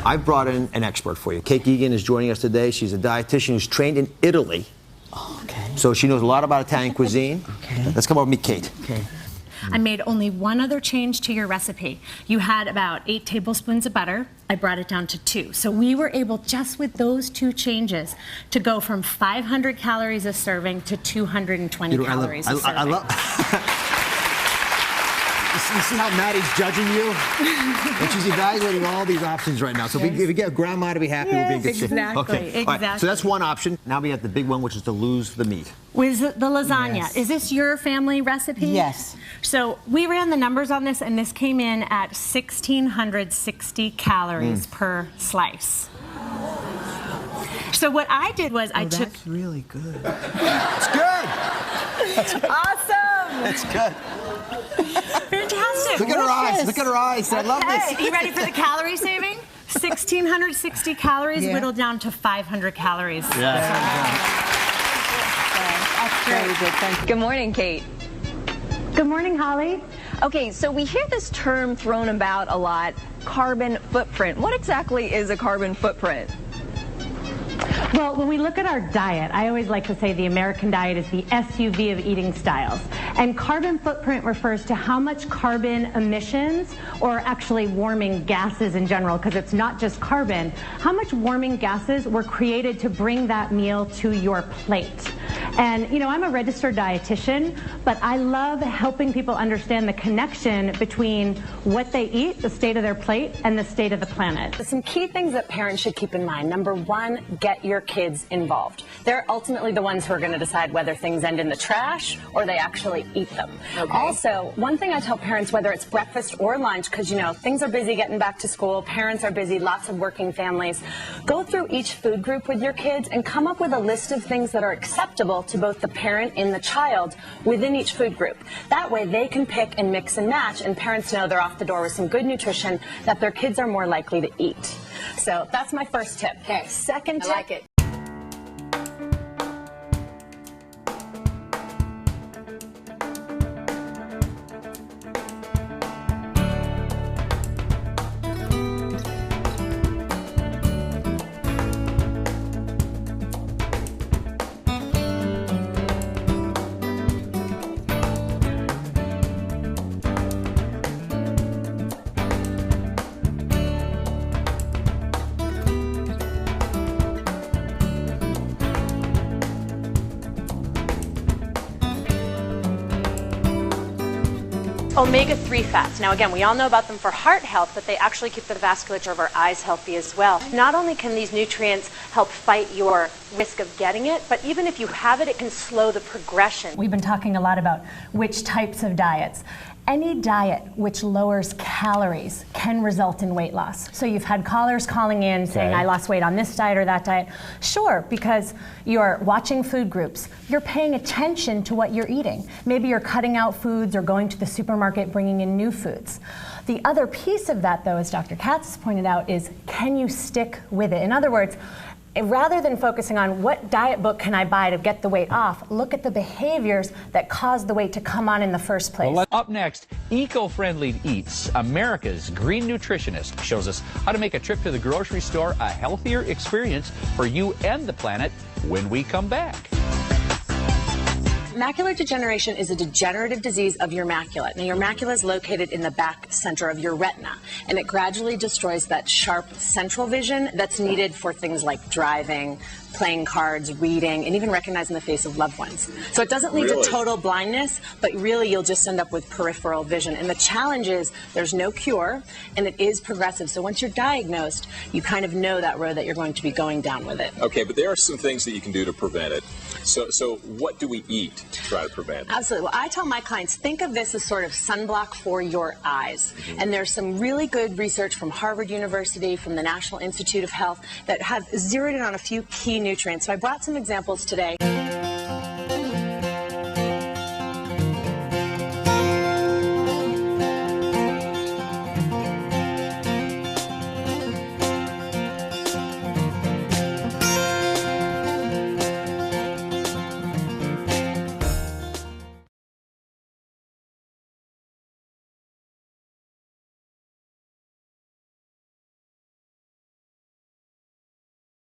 I've brought in an expert for you. Kate Geagan is joining us today. She's a dietitian who's trained in Italy. Oh, okay. So she knows a lot about Italian cuisine. Okay. Let's come over and meet Kate. Okay. I made only one other change to your recipe. You had about 8 tablespoons of butter. I brought it down to 2. So we were able, just with those 2 changes, to go from 500 calories a serving to 220 calories a serving. You see how Maddie's judging you? And she's evaluating all these options right now. So if we get grandma to be happy, we'll be in good shape. Exactly, Okay. exactly. Right, so that's one option. Now we have the big one, which is to lose the meat. Was the lasagna. Yes. Is this your family recipe? Yes. So we ran the numbers on this, and this came in at 1,660 calories per slice. So what I did was I took... That's really good. It's good. Awesome. That's good. Fantastic. Look at her eyes. Look at her eyes. I love this. Are you ready for the calorie saving? 1,660 calories whittled down to 500 calories. Yeah. That's great. Good, thank you. Good morning, Kate. Good morning, Holly. Okay, so we hear this term thrown about a lot, carbon footprint. What exactly is a carbon footprint? Well, when we look at our diet, I always like to say the American diet is the SUV of eating styles. And carbon footprint refers to how much carbon emissions, or actually warming gases in general, because it's not just carbon, how much warming gases were created to bring that meal to your plate. And, you know, I'm a registered dietitian, but I love helping people understand the connection between what they eat, the state of their plate, and the state of the planet. Some key things that parents should keep in mind. Number one, get your kids involved. They're ultimately the ones who are going to decide whether things end in the trash or they actually eat them. Okay. Also, one thing I tell parents, whether it's breakfast or lunch, because, you know, things are busy getting back to school, parents are busy, lots of working families, go through each food group with your kids and come up with a list of things that are acceptable to both the parent and the child within each food group. That way they can pick and mix and match, and parents know they're off the door with some good nutrition that their kids are more likely to eat. So that's my first tip. Okay. Second tip. I like it. Omega-3 fats. Now again, we all know about them for heart health, but they actually keep the vasculature of our eyes healthy as well. Not only can these nutrients help fight your risk of getting it, but even if you have it, it can slow the progression. We've been talking a lot about which types of diets. Any diet which lowers calories can result in weight loss. So you've had callers calling in saying, I lost weight on this diet or that diet. Sure, because you're watching food groups. You're paying attention to what you're eating. Maybe you're cutting out foods or going to the supermarket, bringing in new foods. The other piece of that, though, as Dr. Katz has pointed out, is can you stick with it? In other words, rather than focusing on what diet book can I buy to get the weight off, look at the behaviors that cause the weight to come on in the first place. Well, up next, Eco-Friendly Eats, America's green nutritionist, shows us how to make a trip to the grocery store a healthier experience for you and the planet when we come back. Macular degeneration is a degenerative disease of your macula. Now, your macula is located in the back center of your retina, and it gradually destroys that sharp central vision that's needed for things like driving, playing cards, reading, and even recognizing the face of loved ones. So it doesn't lead to total blindness, but really you'll just end up with peripheral vision. And the challenge is there's no cure, and it is progressive. So once you're diagnosed, you kind of know that road that you're going to be going down with it. Okay, but there are some things that you can do to prevent it. So what do we eat to try to prevent it? Absolutely. Well, I tell my clients, think of this as sort of sunblock for your eyes. And there's some really good research from Harvard University, from the National Institute of Health, that have zeroed in on a few key nutrients. So I brought some examples today.